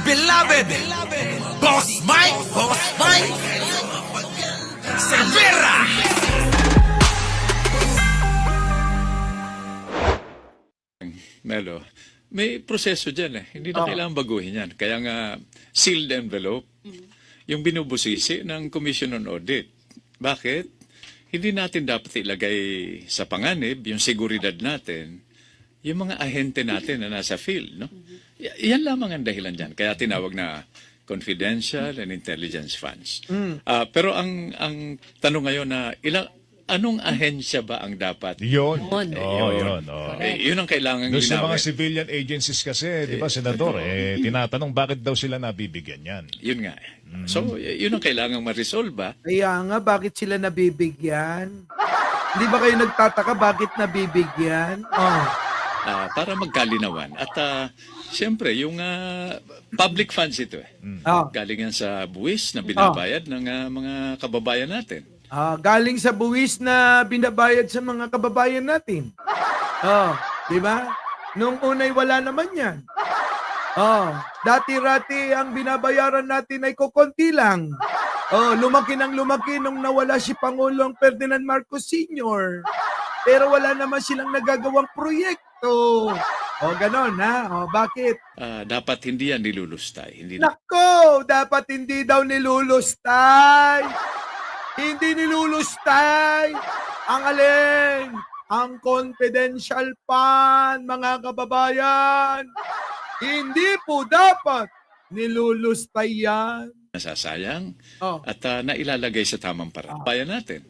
beloved Boss Mike Cervera. Melo, may proseso dyan eh. Hindi na kailangan baguhin yan. Kaya nga, sealed envelope, yung binubusisi ng Commission on Audit. Bakit? Hindi natin dapat ilagay sa panganib yung seguridad natin, yung mga ahente natin na nasa field. No? Yan lamang ang dahilan dyan. Kaya tinawag na confidential and intelligence funds. Pero ang tanong ngayon na anong ahensya ba ang dapat? Yun. Yun. Yun. Yun ang kailangan Doon sa mga linawin. civilian agencies kasi, di ba, Senador, tinatanong bakit daw sila nabibigyan yan? Yun nga. So, yun ang kailangan ma-resolve ba? Kaya nga, bakit sila nabibigyan? Hindi ba kayo nagtataka bakit nabibigyan? Para magkalinawan. At siyempre, yung public funds ito eh. Galing yan sa buwis na binabayad ng mga kababayan natin. Galing sa buwis na binabayad sa mga kababayan natin. Di ba? Nung unay wala naman yan. Dati-rati ang binabayaran natin ay kukunti lang. Lumaki ng lumaki nung nawala si Pangulong Ferdinand Marcos Sr. Pero wala naman silang nagagawang proyekto. Ganon ha. Bakit? Dapat hindi yan nilulustay. Hindi Nako, dapat hindi daw nilulustay. Hindi nilulustay. Ang alin? Ang confidential fund, mga kababayan. Hindi po dapat nilulustay yan. nasasayang at nailalagay sa tamang paraan. Bayan natin,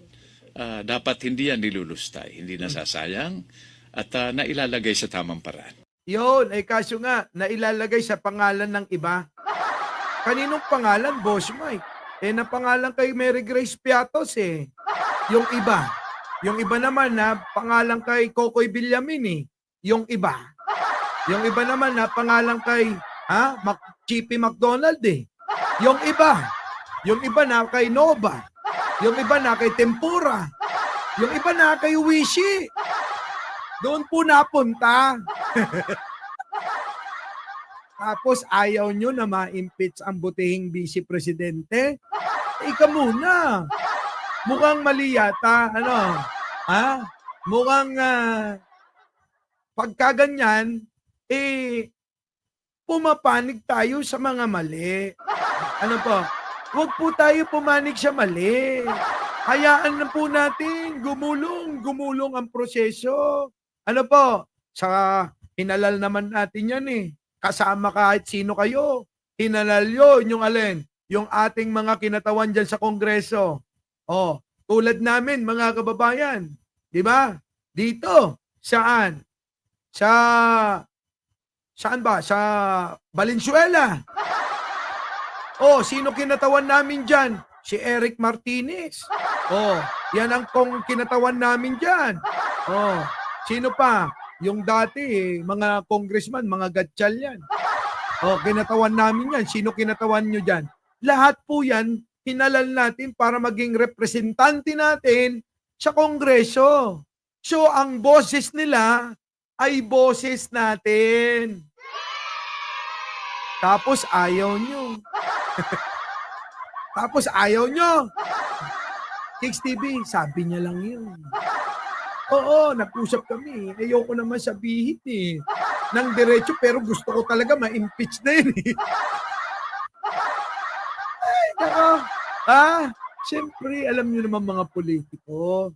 dapat hindi yan nilulustay, hindi nasasayang at nailalagay sa tamang paraan. Yun, kaso nga, nailalagay sa pangalan ng iba. Kaninong pangalan, Boss Mike? Napangalan kay Mary Grace Piatos Yung iba. Yung iba naman na pangalan kay Kokoy Villamin Yung iba. Yung iba naman na pangalan kay Chippy McDonald Yung iba. Yung iba na kay Nova. Yung iba na kay Tempura. Yung iba na kay Wishi. Doon po napunta. Tapos ayaw nyo na ma-impeach ang butihing vice presidente. Ika muna. Mukhang mali yata. Mukhang pagkaganyan, pumapanig tayo sa mga mali. Huwag po tayo pumanig sa mali. Hayaan na po natin gumulong ang proseso. Sa hinalal naman natin yan Kasama kahit sino kayo. Hinalal yun, yung alin? Yung ating mga kinatawan dyan sa Kongreso. Tulad namin, mga kababayan. Di ba? Dito. Saan? Saan ba? Sa Valenzuela. Sino kinatawan namin dyan? Si Eric Martinez. Yan ang kinatawan namin dyan. Sino pa? Yung dati, mga congressman, mga gatsyal yan. Kinatawan namin yan. Sino kinatawan nyo dyan? Lahat po yan, hinalal natin para maging representante natin sa Kongreso. So, ang boses nila ay boses natin. Tapos, ayaw nyo. Tapos, ayaw nyo. Kicks TV, sabi niya lang yun. Oo, nag-usap kami. Ayoko naman sabihin ng diretso, pero gusto ko talaga ma-impeach na yun Ay, nako. Siyempre, alam niyo naman mga politiko.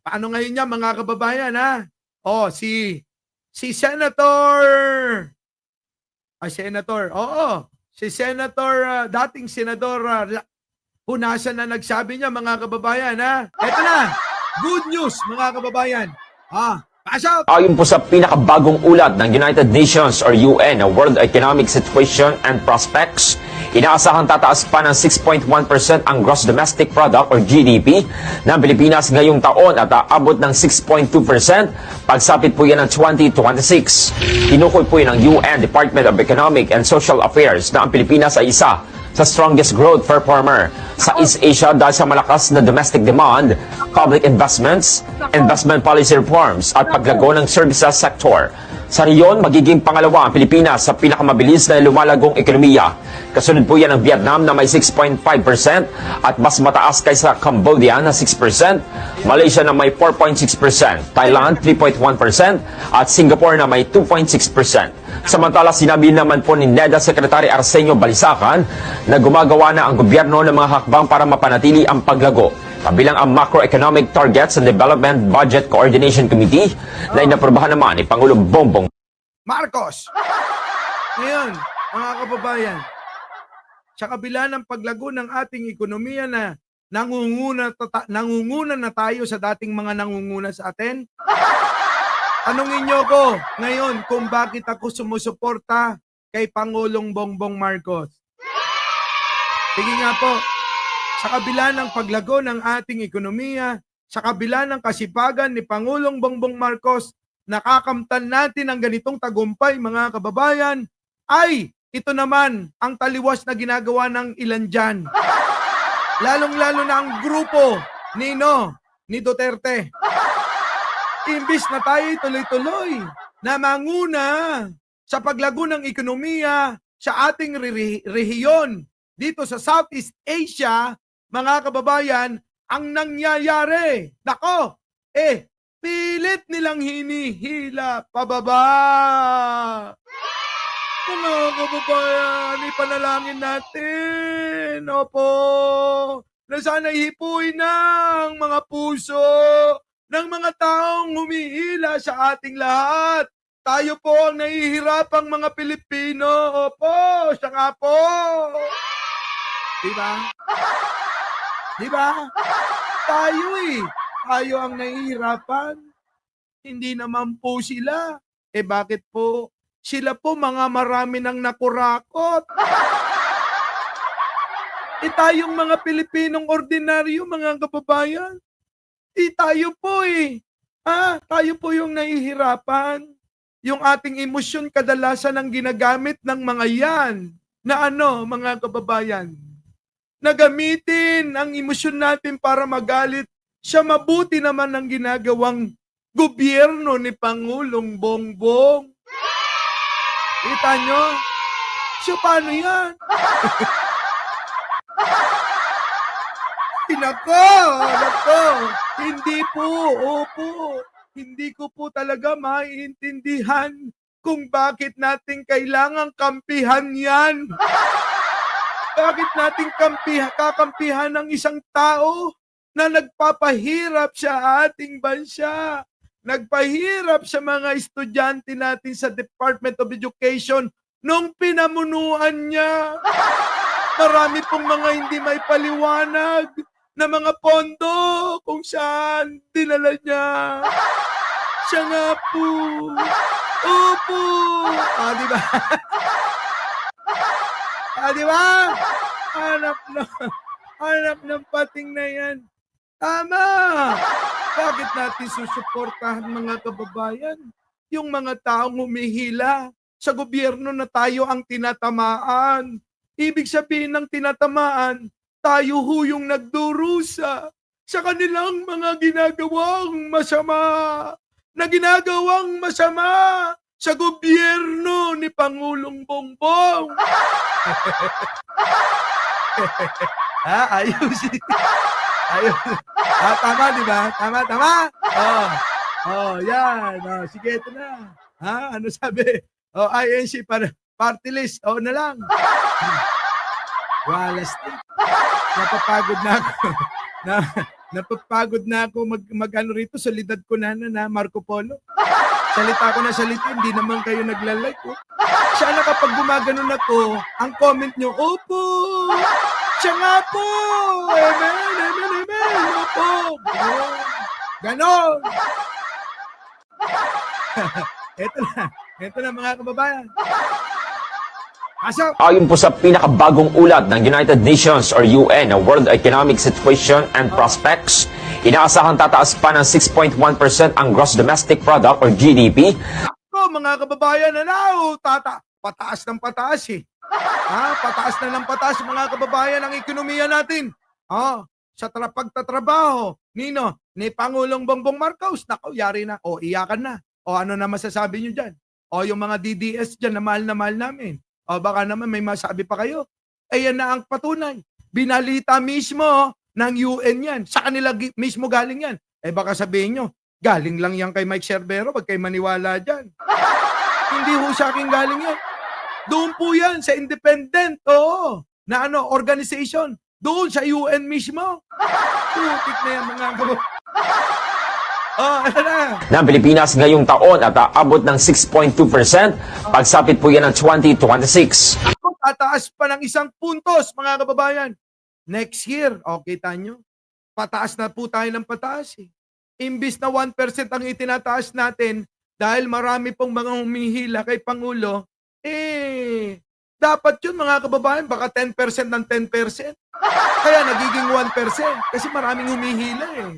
Paano ngayon niya, mga kababayan, si Senator. Si Senator, dating Senador Hunasan na nagsabi niya, mga kababayan, Eto na. Good news, mga kababayan. Pass out! Ayon po sa pinakabagong ulat ng United Nations or UN na World Economic Situation and Prospects, inaasahang tataas pa ng 6.1% ang Gross Domestic Product or GDP ng Pilipinas ngayong taon at aabot ng 6.2% pagsapit po yan ng 2026. Tinukoy po yan ng UN Department of Economic and Social Affairs na ang Pilipinas ay isa sa strongest growth performer sa East Asia dahil sa malakas na domestic demand, public investments, investment policy reforms at paglago ng services sector. Sa riyon, magiging pangalawa ang Pilipinas sa pinakamabilis na lumalagong ekonomiya. Kasunod po yan ang Vietnam na may 6.5% at mas mataas kaysa Cambodia na 6%, Malaysia na may 4.6%, Thailand 3.1% at Singapore na may 2.6%. Samantala, sinabi naman po ni NEDA Secretary Arsenio Balisacan na gumagawa na ang gobyerno ng mga hakbang para mapanatili ang paglago. Kabilang ang Macroeconomic Targets and Development Budget Coordination Committee na inaprobahan naman ni Pangulong Bongbong Marcos. Ngayon, mga kababayan, sa kabila ng paglago ng ating ekonomiya na nangunguna na tayo sa dating mga nangunguna sa atin, tanungin niyo ko ngayon kung bakit ako sumusuporta kay Pangulong Bongbong Marcos. Sige nga po, sa kabila ng paglago ng ating ekonomiya, sa kabila ng kasipagan ni Pangulong Bongbong Marcos, nakakamtan natin ang ganitong tagumpay, mga kababayan, ay ito naman ang taliwas na ginagawa ng ilan dyan. Lalong-lalo na ang grupo ni Duterte. Imbis na tayo tuloy-tuloy na manguna sa paglago ng ekonomiya sa ating rehiyon dito sa Southeast Asia, mga kababayan, ang nangyayari, nako, pilit nilang hinihila pababa. Mga kababayan, ipanalangin natin, opo, na sana hipuin ng mga puso ng mga taong humihila sa ating lahat. Tayo po ang nahihirapang mga Pilipino, opo, siya nga po. Diba? Diba? Tayo ang nahihirapan. Hindi naman po sila. Bakit po? Sila po mga marami nang nakurakot. Tayong mga Pilipinong ordinaryo, mga kababayan. Tayo po tayo po yung nahihirapan. Yung ating emosyon kadalasan ang ginagamit ng mga yan. Na mga kababayan? Nagamitin ang emosyon natin para magalit sa mabuti naman ang ginagawang gobyerno ni Pangulong Bongbong. Kita nyo? So, paano yan? Nako, hindi po, opo, hindi ko po talaga maiintindihan kung bakit natin kailangang kampihan yan. Bakit natin kakampihan ng isang tao na nagpapahirap sa ating bansa? Nagpahirap sa mga estudyante natin sa Department of Education nung pinamunuan niya. Marami pong mga hindi may paliwanag na mga pondo kung saan dinala niya. Siya nga po. Opo. Diba? Diba? Hanap ng pating na yan. Tama. Bakit natin susuportahan, mga kababayan, yung mga taong humihila sa gobyerno na tayo ang tinatamaan? Ibig sabihin ng tinatamaan, tayo yung nagdurusa sa kanilang mga ginagawang masama sa gobyerno ni Pangulong Bongbong. Ayos. Tama, di ba? Tama. Yan. Sige, ito na. Ano sabi? INC para party list. Na lang. Walas. Napapagod na ako. Napapagod na ako mag-ano rito. Solidad ko na Marco Polo. Salita ko na salita, hindi naman kayo naglalike. Sana kapag gumaganon ako, ang comment nyo, opo, siya nga po, amen, opo, ganon. Ito na mga kababayan. Ayon po sa pinakabagong ulat ng United Nations or UN na World Economic Situation and Prospects, inaasahan tataas pa ng 6.1% ang Gross Domestic Product or GDP. Mga kababayan, pataas ng pataas eh. Pataas na ng pataas mga kababayan ang ekonomiya natin. Sa pagtatrabaho, ni Pangulong Bongbong Marcos, nako, yari na. Iyakan na. Ano na masasabi nyo dyan? Yung mga DDS dyan na mahal namin. Baka naman may masabi pa kayo. Yan na ang patunay. Binalita mismo ng UN yan. Sa kanila mismo galing yan. Baka sabihin nyo, galing lang yan kay Mike Cerbero, wag kayo maniwala dyan. Hindi ho sa akin galing yan. Doon po yan sa independent, na organization. Doon sa UN mismo. Putik na yan mga ano na. Ng Pilipinas ngayong taon at aabot ng 6.2%, pagsapit po yan ng 2026. Tataas pa ng 1 puntos, mga kababayan. Next year, kita nyo, pataas na po tayo ng pataas eh. Imbis na 1% ang itinataas natin dahil marami pong mga humihila kay Pangulo, dapat yun mga kababayan, baka 10% ng 10%. Kaya nagiging 1% kasi maraming humihila eh.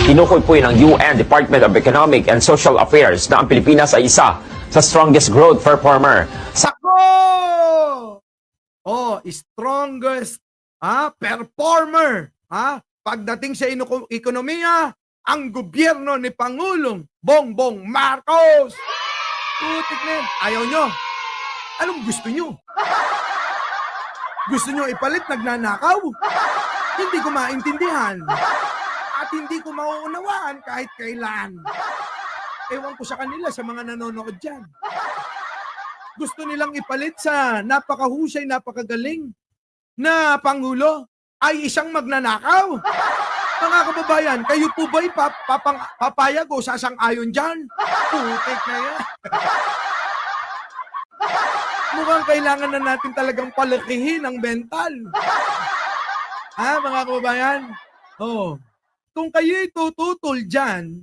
Tinukoy po yun ng UN Department of Economic and Social Affairs na ang Pilipinas ay isa sa strongest growth performer. Sako! Strongest performer. Pagdating sa ekonomiya, ang gobyerno ni Pangulong Bongbong Marcos. Putik na yan. Ayaw nyo. Anong gusto nyo? Gusto nyo ipalit nagnanakaw? Hindi ko maintindihan. At hindi ko mauunawaan kahit kailan. Ewan ko sa kanila, sa mga nanonood dyan. Gusto nilang ipalit sa napakahusay, napakagaling na Pangulo ay isang magnanakaw. Mga kababayan, kayo po ba'y papayag o sasang-ayon dyan? Putik na yan. Mukhang kailangan na natin talagang palakihin ang mental. Mga kababayan? Kung kayo'y tututol dyan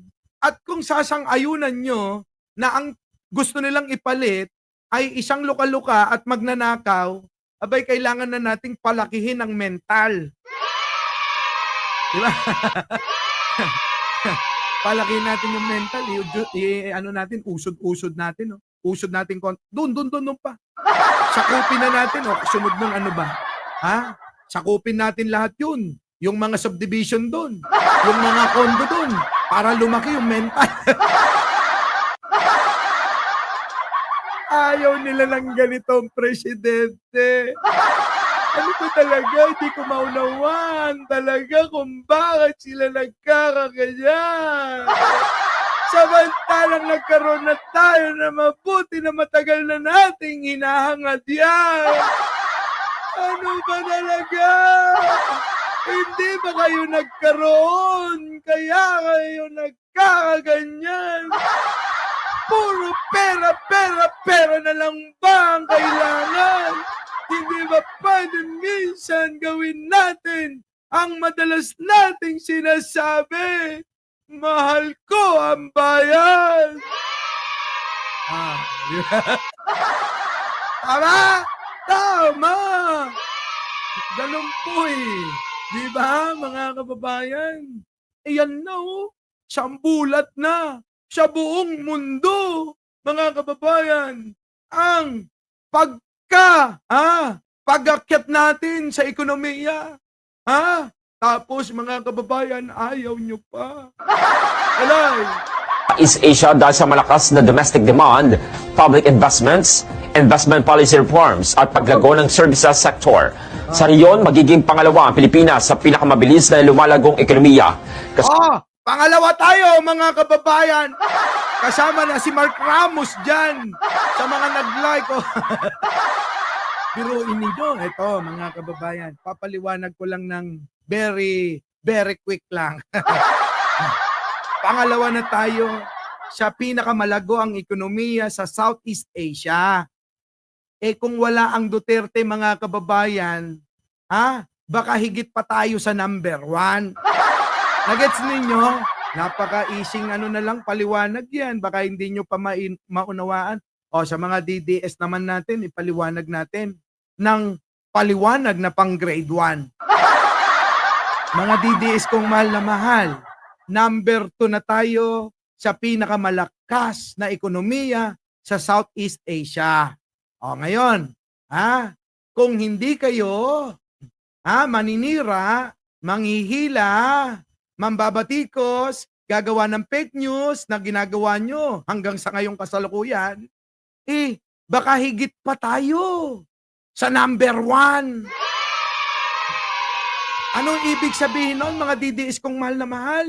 at kung sasang-ayunan nyo na ang gusto nilang ipalit ay isang luka-luka at magnanakaw, abay kailangan na nating palakihin ang mental. Diba? Palakihin natin yung mental. Natin, usod-usod natin. Usod natin. Doon pa. Sakupin na natin. Sunod nun ano ba? Sakupin natin lahat yun. Yung mga subdivision doon. Yung mga condo doon. Para lumaki yung mental. Ayaw nila ng ganitong presidente. Ano ko talaga, hindi ko maunawaan talaga kung bakit sila nagkakaganyan. Samantalang nagkaroon na tayo na mabuti na matagal na nating hinahangad yan. Ano ba talaga? Hindi ba kayo nagkaroon? Kaya kayo nagkakaganyan. Puro pera na lang ba ang kailangan? Hindi ba pwede minsan gawin natin ang madalas nating sinasabi? Mahal ko ang bayan. Tama! Ganun po eh. Di ba, mga kababayan? Iyan na sambulat na sa buong mundo, mga kababayan, ang pag-akyat natin sa ekonomiya. Tapos, mga kababayan, ayaw nyo pa. Alay! East Asia dahil sa malakas na domestic demand, public investments, investment policy reforms at paglago ng services sector. Sa riyon, magiging pangalawa ang Pilipinas sa pinakamabilis na lumalagong ekonomiya. Pangalawa tayo, mga kababayan. Kasama na si Mark Ramos dyan sa mga nag-like. Biruin niyo. Ito, mga kababayan, papaliwanag ko lang ng very, very quick lang. Pangalawa na tayo sa pinakamalago ang ekonomiya sa Southeast Asia. Kung wala ang Duterte, mga kababayan, baka higit pa tayo sa number 1. Nagets ninyo? Napaka-ising na lang, paliwanag yan. Baka hindi nyo pa maunawaan. Sa mga DDS naman natin, ipaliwanag natin ng paliwanag na pang grade 1. Mga DDS kong mahal na mahal, number 2 na tayo sa pinakamalakas na ekonomiya sa Southeast Asia. O ngayon, kung hindi kayo maninira, manghihila, mambabatikos, gagawa ng fake news na ginagawa nyo hanggang sa ngayong kasalukuyan, baka higit pa tayo sa number 1. Anong ibig sabihin nun, mga DDS kong mahal na mahal?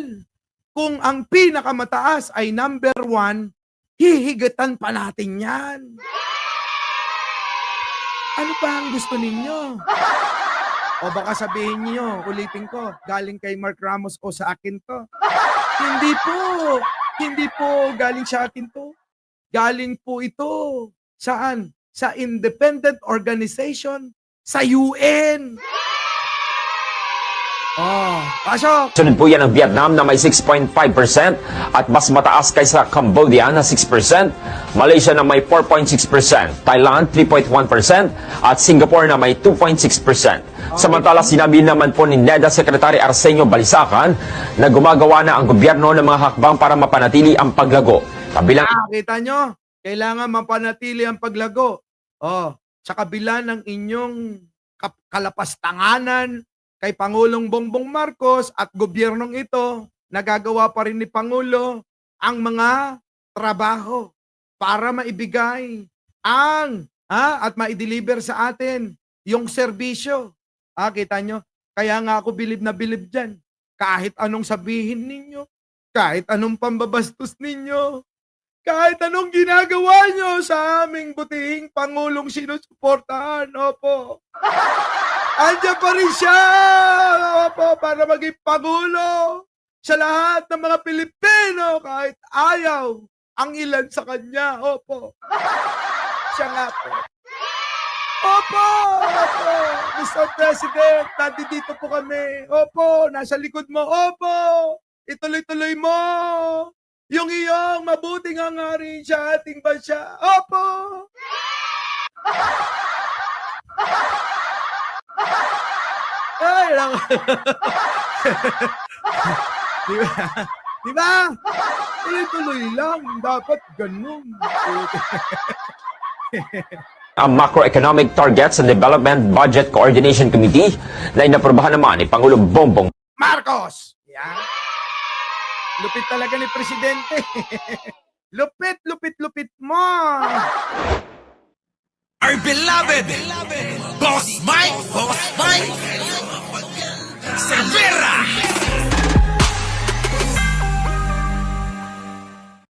Kung ang pinakamataas ay number 1, hihigatan pa natin yan. Ano pa ang gusto ninyo? O baka sabihin niyo, ulitin ko, galing kay Mark Ramos o sa akin to. Hindi po. Hindi po galing sa akin to. Galing po ito. Saan? Sa independent organization sa UN. Pasok! Sunod po yan ang Vietnam na may 6.5% at mas mataas kaysa Cambodia na 6%, Malaysia na may 4.6%, Thailand 3.1% at Singapore na may 2.6%. Samantala, sinabi naman po ni NEDA Secretary Arsenio Balisacan na gumagawa na ang gobyerno ng mga hakbang para mapanatili ang paglago. Kabilang Kita nyo? Kailangan mapanatili ang paglago. Sa kabila ng inyong kalapastanganan kay Pangulong Bongbong Marcos at gobyernong ito, nagagawa pa rin ni Pangulo ang mga trabaho para maibigay at maideliver sa atin yung serbisyo. Kita nyo? Kaya nga ako bilib na bilib dyan. Kahit anong sabihin ninyo, kahit anong pambabastos ninyo, kahit anong ginagawa nyo sa aming butihing Pangulong sinusuportahan, opo. Andiyan pa rin siya, opo, para maging Pangulo sa lahat ng mga Pilipino kahit ayaw ang ilan sa kanya, opo. Siya nga po. Opo, opo, Mr. President, nandito po kami. Opo, nasa likod mo, opo. Ituloy-tuloy mo yung iyong mabuting hangarin sa ating bansa. Opo! Ay, lang. Diba? Tuloy-tuloy lang. Dapat ganun. ang Macroeconomic Targets and Development Budget Coordination Committee na inaprobahan naman ni Pangulong Bongbong Marcos! Yan. Lupit talaga ni Presidente. Lupit mo! Our beloved Boss Mike Cervera.